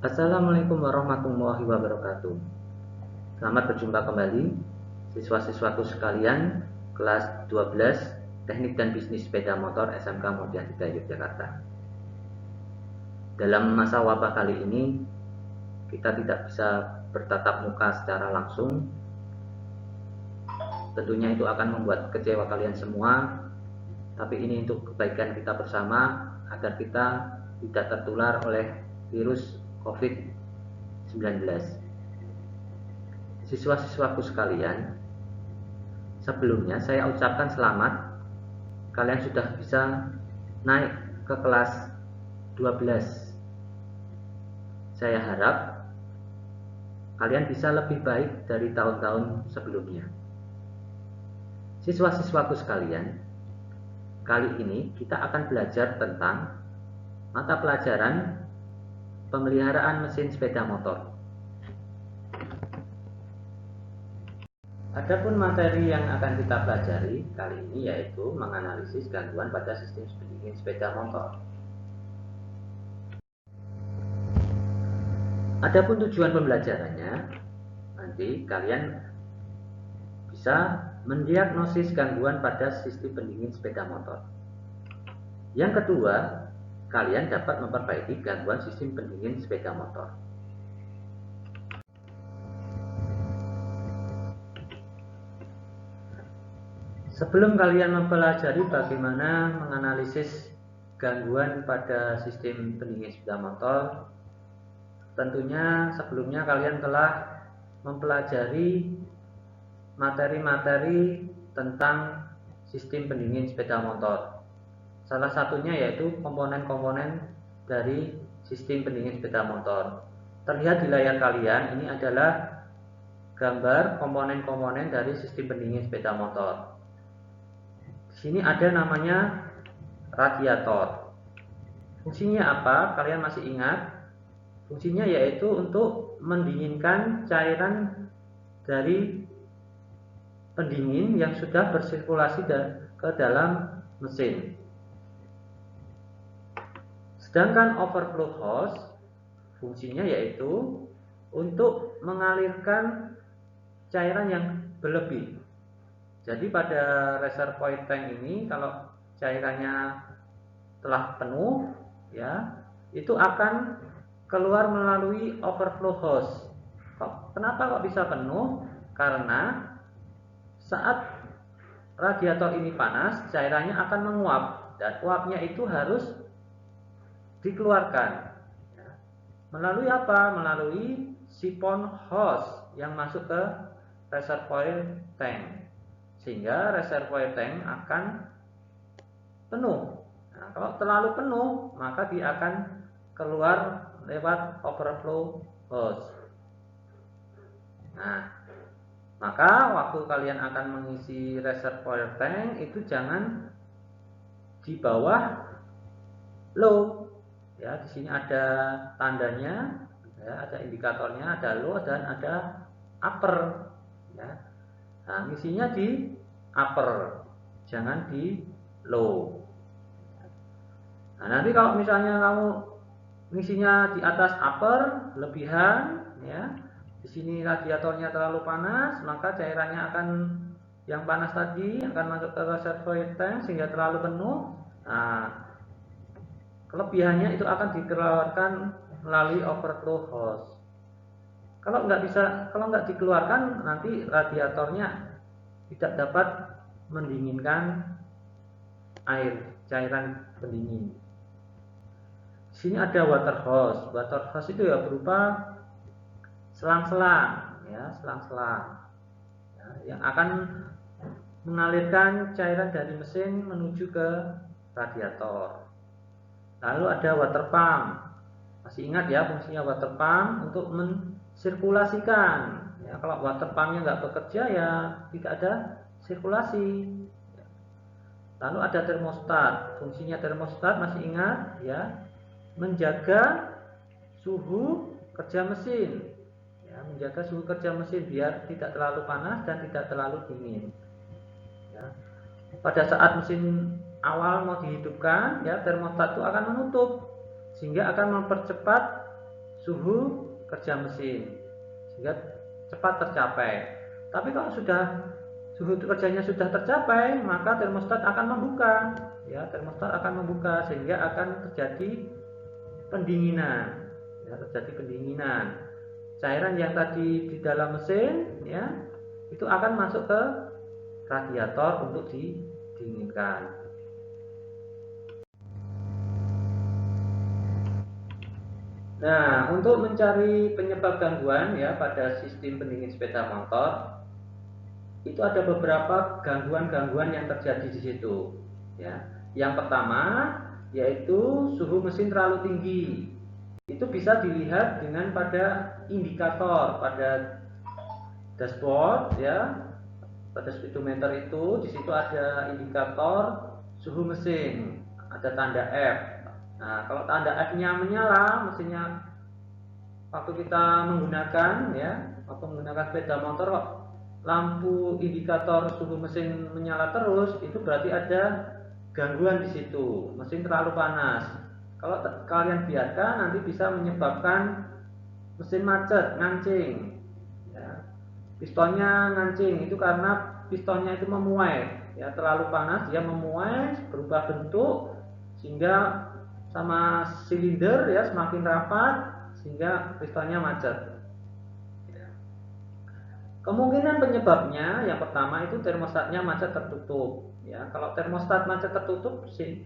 Assalamualaikum warahmatullahi wabarakatuh. Selamat berjumpa kembali siswa-siswaku sekalian kelas 12 Teknik dan Bisnis Sepeda Motor SMK Mulyadita Yogyakarta. Dalam masa wabah kali ini kita tidak bisa bertatap muka secara langsung. Tentunya itu akan membuat kecewa kalian semua, tapi ini untuk kebaikan kita bersama agar kita tidak tertular oleh virus COVID-19. Siswa-siswaku sekalian, sebelumnya saya ucapkan selamat, kalian sudah bisa naik ke kelas 12. Saya harap kalian bisa lebih baik dari tahun-tahun sebelumnya. Siswa-siswaku sekalian, kali ini kita akan belajar tentang mata pelajaran pemeliharaan mesin sepeda motor. Adapun materi yang akan kita pelajari kali ini yaitu menganalisis gangguan pada sistem pendingin sepeda motor. Adapun tujuan pembelajarannya, nanti kalian bisa mendiagnosis gangguan pada sistem pendingin sepeda motor. Yang kedua, kalian dapat memperbaiki gangguan sistem pendingin sepeda motor. Sebelum kalian mempelajari bagaimana menganalisis gangguan pada sistem pendingin sepeda motor, tentunya sebelumnya kalian telah mempelajari materi-materi tentang sistem pendingin sepeda motor. Salah satunya yaitu komponen-komponen dari sistem pendingin sepeda motor. Terlihat di layar kalian, ini adalah gambar komponen-komponen dari sistem pendingin sepeda motor. Di sini ada namanya radiator. Fungsinya apa? Kalian masih ingat? Fungsinya yaitu untuk mendinginkan cairan dari pendingin yang sudah bersirkulasi ke dalam mesin. Sedangkan overflow hose fungsinya yaitu untuk mengalirkan cairan yang berlebih. Jadi pada reservoir tank ini kalau cairannya telah penuh, ya, itu akan keluar melalui overflow hose. Kenapa kok bisa penuh? Karena saat radiator ini panas, cairannya akan menguap dan uapnya itu harus dikeluarkan. Melalui apa? Melalui siphon hose yang masuk ke reservoir tank. Sehingga reservoir tank akan penuh. Nah, kalau terlalu penuh, maka dia akan keluar lewat overflow hose. Nah, maka waktu kalian akan mengisi reservoir tank itu jangan di bawah low. Ya, di sini ada tandanya, ya, ada indikatornya, ada low dan ada upper. Ya. Nah, ngisinya di upper, jangan di low. Nah, nanti kalau misalnya kamu ngisinya di atas upper, lebihan, ya, di sini radiatornya terlalu panas, maka cairannya akan yang panas tadi akan masuk ke reservoir tank sehingga terlalu penuh. Nah, kelebihannya itu akan dikeluarkan melalui overflow hose. Kalau nggak dikeluarkan, nanti radiatornya tidak dapat mendinginkan air, cairan pendingin. Di sini ada water hose. Water hose itu ya berupa selang-selang, ya, selang-selang, ya, yang akan mengalirkan cairan dari mesin menuju ke radiator. Lalu ada water pump. Masih ingat ya fungsinya water pump untuk sirkulasikan. Ya, kalau water pumpnya nggak bekerja ya tidak ada sirkulasi. Lalu ada termostat. Fungsinya termostat masih ingat ya, menjaga suhu kerja mesin. Ya, menjaga suhu kerja mesin biar tidak terlalu panas dan tidak terlalu dingin. Ya. Pada saat mesin awal mau dihidupkan, ya termostat itu akan menutup sehingga akan mempercepat suhu kerja mesin sehingga cepat tercapai. Tapi kalau sudah suhu kerjanya sudah tercapai, maka termostat akan membuka, ya, termostat akan membuka sehingga akan terjadi pendinginan, ya, terjadi pendinginan. Cairan yang tadi di dalam mesin, ya, itu akan masuk ke radiator untuk didinginkan. Nah, untuk mencari penyebab gangguan ya pada sistem pendingin sepeda motor, itu ada beberapa gangguan-gangguan yang terjadi di situ. Ya, yang pertama yaitu suhu mesin terlalu tinggi. Itu bisa dilihat dengan pada indikator pada dashboard, ya, pada speedometer itu. Di situ ada indikator suhu mesin, ada tanda F. Nah, kalau tanda F-nya menyala, mesinnya waktu kita menggunakan, ya, waktu menggunakan sepeda motor kok lampu indikator suhu mesin menyala terus, itu berarti ada gangguan di situ, mesin terlalu panas. Kalau kalian biarkan, nanti bisa menyebabkan mesin macet, ngancing, ya. Pistonnya ngancing itu karena pistonnya itu memuai, ya, terlalu panas dia memuai, berubah bentuk sehingga sama silinder, ya, semakin rapat sehingga pistonnya macet. Kemungkinan penyebabnya yang pertama itu termostatnya macet tertutup, ya. Kalau termostat macet tertutup sih,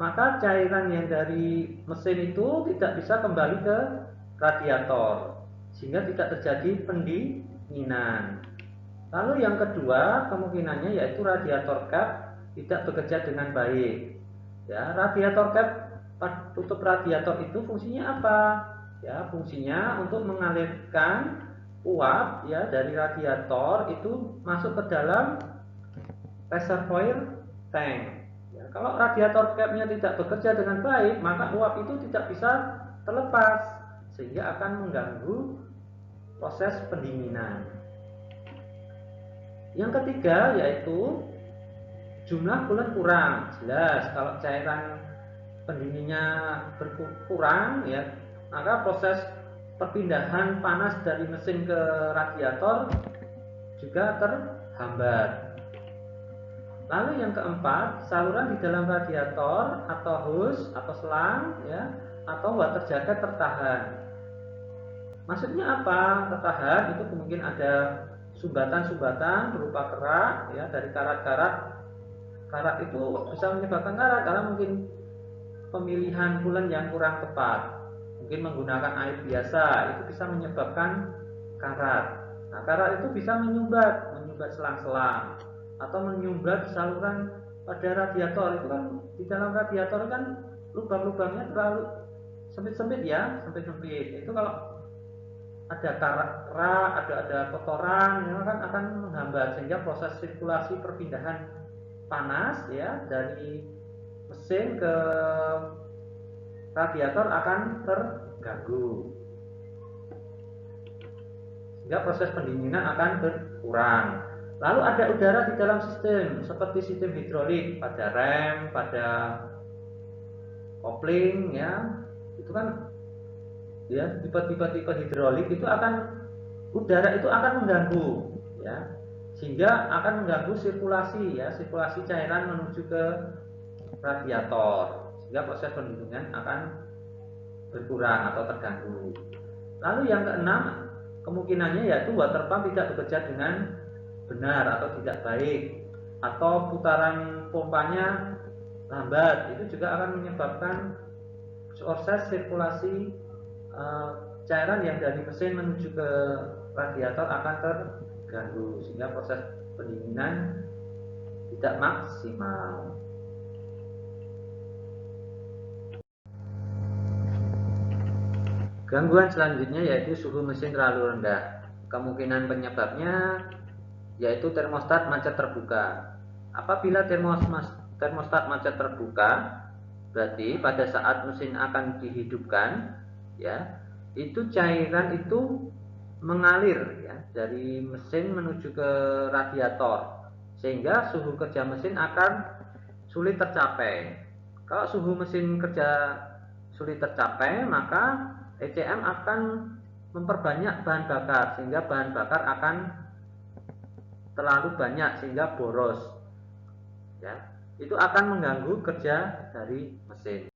maka cairan yang dari mesin itu tidak bisa kembali ke radiator sehingga tidak terjadi pendinginan. Lalu yang kedua kemungkinannya yaitu radiator cap tidak bekerja dengan baik, ya. Radiator cap, tutup radiator itu fungsinya apa? Ya, fungsinya untuk mengalirkan uap, ya, dari radiator itu masuk ke dalam reservoir tank. Ya, kalau radiator capnya tidak bekerja dengan baik, maka uap itu tidak bisa terlepas sehingga akan mengganggu proses pendinginan. Yang ketiga yaitu jumlah coolant kurang. Jelas kalau cairan pendinginnya berkurang, ya, maka proses perpindahan panas dari mesin ke radiator juga terhambat. Lalu yang keempat, saluran di dalam radiator atau hose atau selang, ya, atau water jacket tertahan. Maksudnya apa? Tertahan itu mungkin ada sumbatan-sumbatan berupa kerak, ya, dari karat-karat. Karat itu bisa menyebabkan karat karena mungkin pemilihan coolant yang kurang tepat. Mungkin menggunakan air biasa itu bisa menyebabkan karat. Nah, karat itu bisa menyumbat selang-selang atau menyumbat saluran pada radiator. Itu kan di dalam radiator kan lubang-lubangnya terlalu sempit-sempit, ya, sempit-sempit. Itu kalau ada karat, ada kotoran, ya, kan akan menghambat sehingga proses sirkulasi perpindahan panas, ya, dari mesin ke radiator akan terganggu sehingga proses pendinginan akan berkurang. Lalu ada udara di dalam sistem seperti sistem hidrolik pada rem, pada kopling, ya, itu kan, ya, tipe hidrolik itu udara itu akan mengganggu, ya, sehingga akan mengganggu sirkulasi, ya, sirkulasi cairan menuju ke radiator sehingga proses pendinginan akan berkurang atau terganggu. Lalu yang keenam kemungkinannya yaitu water pump tidak bekerja dengan benar atau tidak baik, atau putaran pompanya lambat. Itu juga akan menyebabkan proses sirkulasi cairan yang dari mesin menuju ke radiator akan terganggu sehingga proses pendinginan tidak maksimal. Gangguan selanjutnya yaitu suhu mesin terlalu rendah. Kemungkinan penyebabnya yaitu termostat macet terbuka. Apabila termostat macet terbuka, berarti pada saat mesin akan dihidupkan, ya, itu cairan itu mengalir, ya, dari mesin menuju ke radiator sehingga suhu kerja mesin akan sulit tercapai. Kalau suhu mesin kerja sulit tercapai, maka ECM akan memperbanyak bahan bakar sehingga bahan bakar akan terlalu banyak sehingga boros, ya. Itu akan mengganggu kerja dari mesin.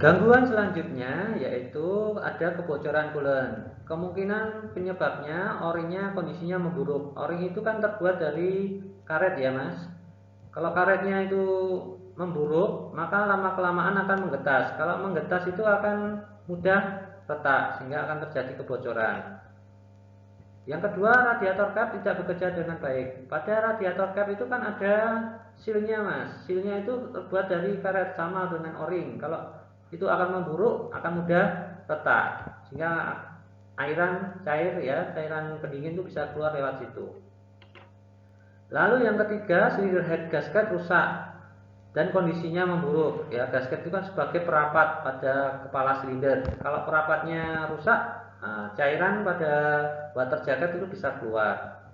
Gangguan selanjutnya yaitu ada kebocoran coolant. Kemungkinan penyebabnya o-ringnya kondisinya memburuk. O-ring itu kan terbuat dari karet ya mas. Kalau karetnya itu memburuk, maka lama-kelamaan akan menggetas. Kalau menggetas itu akan mudah retak sehingga akan terjadi kebocoran. Yang kedua, radiator cap tidak bekerja dengan baik. Pada radiator cap itu kan ada silnya mas. Silnya itu terbuat dari karet sama dengan o-ring. Kalau itu akan memburuk, akan mudah retak sehingga airan cair ya, cairan pendingin itu bisa keluar lewat situ. Lalu yang ketiga, silinder head gasket rusak dan kondisinya memburuk ya. Gasket itu kan sebagai perapat pada kepala silinder. Kalau perapatnya rusak, cairan pada water jacket itu bisa keluar.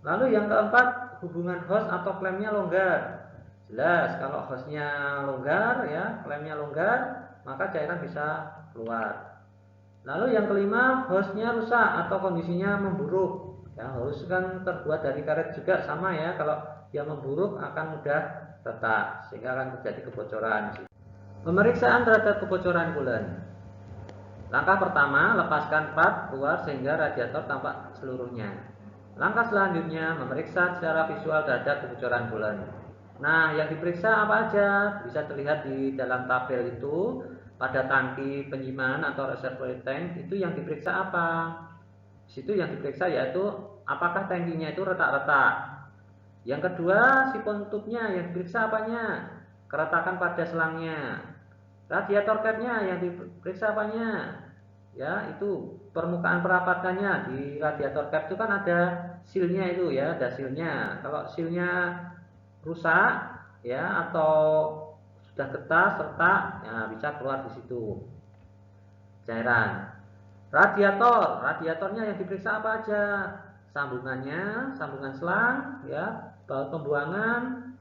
Lalu yang keempat, hubungan hose atau klemnya longgar. Jelas kalau hostnya longgar ya, klemnya longgar, maka cairan bisa keluar. Lalu yang kelima, hostnya rusak atau kondisinya memburuk. Ya, host kan terbuat dari karet juga sama ya. Kalau dia memburuk akan mudah retak sehingga akan terjadi kebocoran. Pemeriksaan terhadap kebocoran coolant. Langkah pertama, lepaskan part keluar sehingga radiator tampak seluruhnya. Langkah selanjutnya, memeriksa secara visual terhadap kebocoran coolant. Nah, yang diperiksa apa aja? Bisa terlihat di dalam tabel itu, pada tangki penyimpanan atau reservoir tank itu yang diperiksa apa? Di situ yang diperiksa yaitu apakah tangkinya itu retak-retak. Yang kedua, sifon tubnya yang diperiksa apanya? Keretakan pada selangnya. Radiator capnya yang diperiksa apanya? Ya, itu permukaan perapatannya. Di radiator cap itu kan ada silnya itu ya, ada silnya. Kalau silnya rusak ya atau sudah getas, retak, ya bisa keluar di situ cairan. Radiatornya yang diperiksa apa aja? Sambungannya, sambungan selang, ya, baut pembuangan,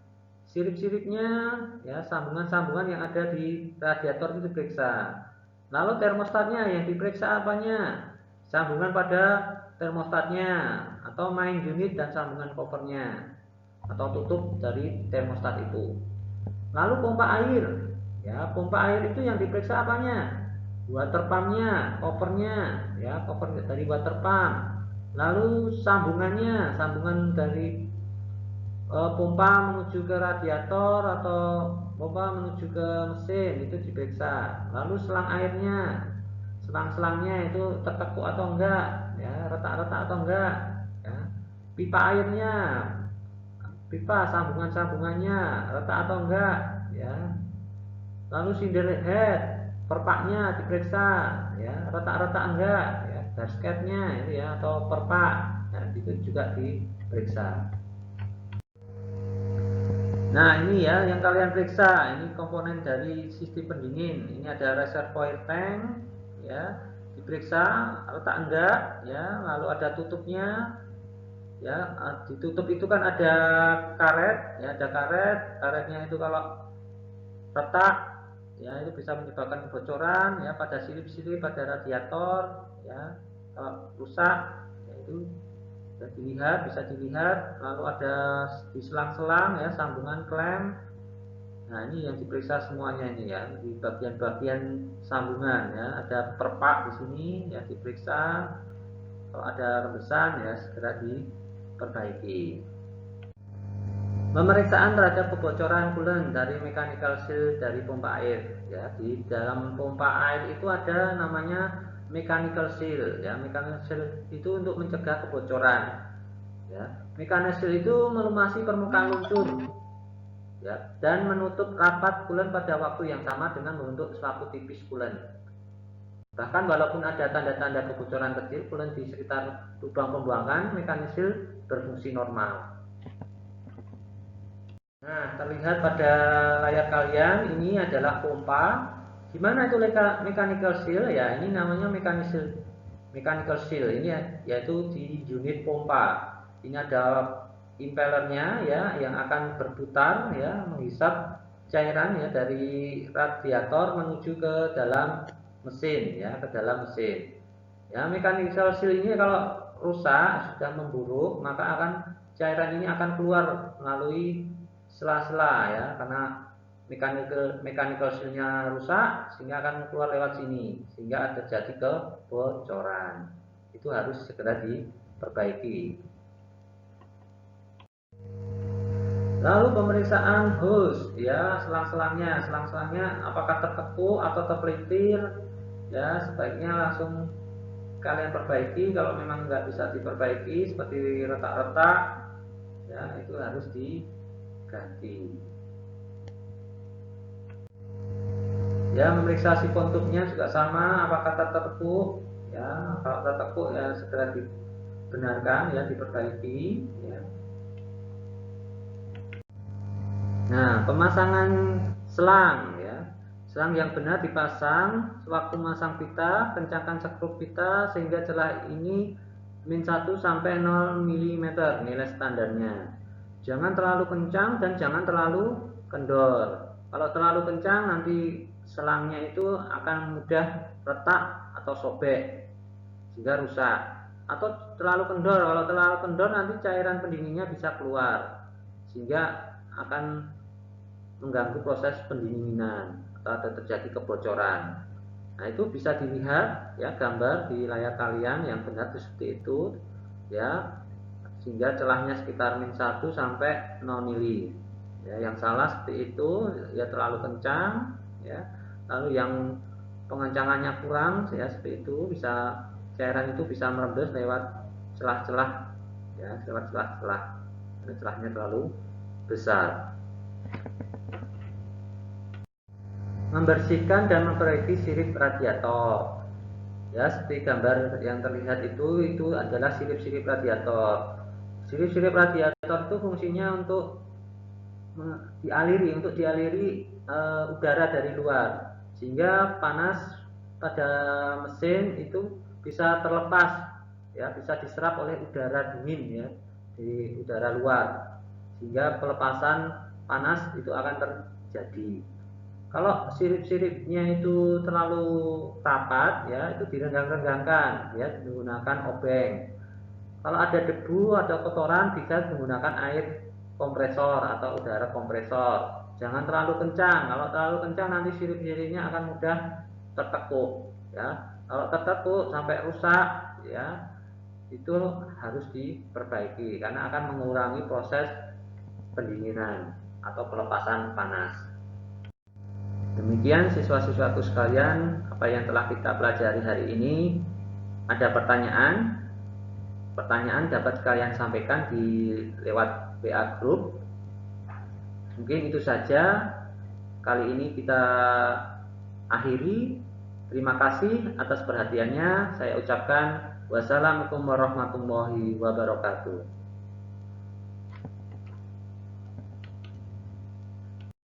sirip-siripnya, ya, sambungan-sambungan yang ada di radiator itu diperiksa. Lalu termostatnya yang diperiksa apanya? Sambungan pada termostatnya atau main unit dan sambungan kopernya atau tutup dari termostat itu. Lalu pompa air, ya, pompa air itu yang diperiksa apanya? Water pumpnya, kopernya, ya, koper dari water pump. Lalu sambungannya, sambungan dari pompa menuju ke radiator atau pompa menuju ke mesin itu diperiksa. Lalu selang airnya, selang-selangnya itu tertekuk atau enggak, ya, retak-retak atau enggak, ya. Pipa airnya, pipa sambungan-sambungannya retak atau enggak, ya. Lalu cylinder head, perpaknya diperiksa, ya, retak-retak enggak, ya, gasketnya itu ya atau perpak, nah itu juga diperiksa. Nah ini ya yang kalian periksa, ini komponen dari sistem pendingin. Ini ada reservoir tank, ya, diperiksa retak enggak, ya, lalu ada tutupnya, ya, ditutup itu kan ada karet, ya, ada karetnya itu kalau retak, ya, itu bisa menyebabkan kebocoran, ya, pada silip-silip pada radiator, ya, kalau rusak, ya, itu bisa dilihat. Lalu ada di selang-selang, ya, sambungan klem. Nah ini yang diperiksa semuanya ini ya, di bagian-bagian sambungan, ya, ada perpak di sini, ya, diperiksa. Kalau ada rembesan, ya, segera diperbaiki. Pemeriksaan terhadap kebocoran coolant dari mechanical seal dari pompa air, ya. Di dalam pompa air itu ada namanya mechanical seal, ya. Mechanical seal itu untuk mencegah kebocoran, ya. Mechanical seal itu melumasi permukaan luncur, ya, dan menutup rapat coolant pada waktu yang sama dengan membentuk selaput tipis coolant. Bahkan walaupun ada tanda-tanda kebocoran kecil coolant di sekitar lubang pembuangan, mechanical seal berfungsi normal. Nah, terlihat pada layar kalian ini adalah pompa. Gimana itu mechanical seal? Ya, ini namanya mechanical seal. Ini yaitu di unit pompa. Ini ada impellernya, ya, yang akan berputar, ya, menghisap cairan ya dari radiator menuju ke dalam mesin ya, ke dalam mesin. Ya, mechanical seal ini kalau rusak sudah memburuk, maka cairan ini akan keluar melalui sela-sela ya, karena mechanical seal-nya rusak sehingga akan keluar lewat sini sehingga terjadi kebocoran. Itu harus segera diperbaiki. Lalu pemeriksaan hose ya, selang-selangnya apakah tertekuk atau terpelintir ya, sebaiknya langsung kalian perbaiki. Kalau memang nggak bisa diperbaiki seperti retak-retak ya, itu harus diganti. Ya, memeriksa sifon tubnya juga sama, apakah tertekuk ya, kalau tertekuk ya segera dibenarkan ya, diperbaiki ya. Nah, pemasangan selang ya. Selang yang benar dipasang sewaktu memasang pita, kencangkan skrup pita sehingga celah ini min 1 sampai 0 mm nilai standarnya. Jangan terlalu kencang dan jangan terlalu kendor. Kalau terlalu kencang nanti selangnya itu akan mudah retak atau sobek sehingga rusak. Atau terlalu kendor, kalau terlalu kendor nanti cairan pendinginnya bisa keluar sehingga akan mengganggu proses pendinginan atau ada terjadi kebocoran. Nah, itu bisa dilihat ya gambar di layar kalian yang benar seperti itu ya, sehingga celahnya sekitar min 1 sampai 0 mili. Ya, yang salah seperti itu ya terlalu kencang ya. Lalu yang pengencangannya kurang ya seperti itu, bisa cairan itu bisa merembes lewat celah-celah ya, lewat celah-celah. Celahnya terlalu besar. Membersihkan dan memperbaiki sirip radiator ya, seperti gambar yang terlihat itu adalah sirip-sirip radiator. Sirip-sirip radiator itu fungsinya untuk dialiri udara dari luar sehingga panas pada mesin itu bisa terlepas ya, bisa diserap oleh udara dingin ya di udara luar sehingga pelepasan panas itu akan terjadi. Kalau sirip-siripnya itu terlalu rapat ya, itu direnggang-renggangkan ya, menggunakan obeng. Kalau ada debu atau kotoran bisa menggunakan air kompresor atau udara kompresor. Jangan terlalu kencang. Kalau terlalu kencang nanti sirip-siripnya akan mudah tertekuk ya. Kalau tertekuk sampai rusak ya, itu harus diperbaiki karena akan mengurangi proses pendinginan atau pelepasan panas. Demikian siswa-siswaku sekalian, apa yang telah kita pelajari hari ini. Ada pertanyaan? Pertanyaan dapat kalian sampaikan di lewat WA group. Mungkin itu saja kali ini kita akhiri. Terima kasih atas perhatiannya. Saya ucapkan wassalamualaikum warahmatullahi wabarakatuh.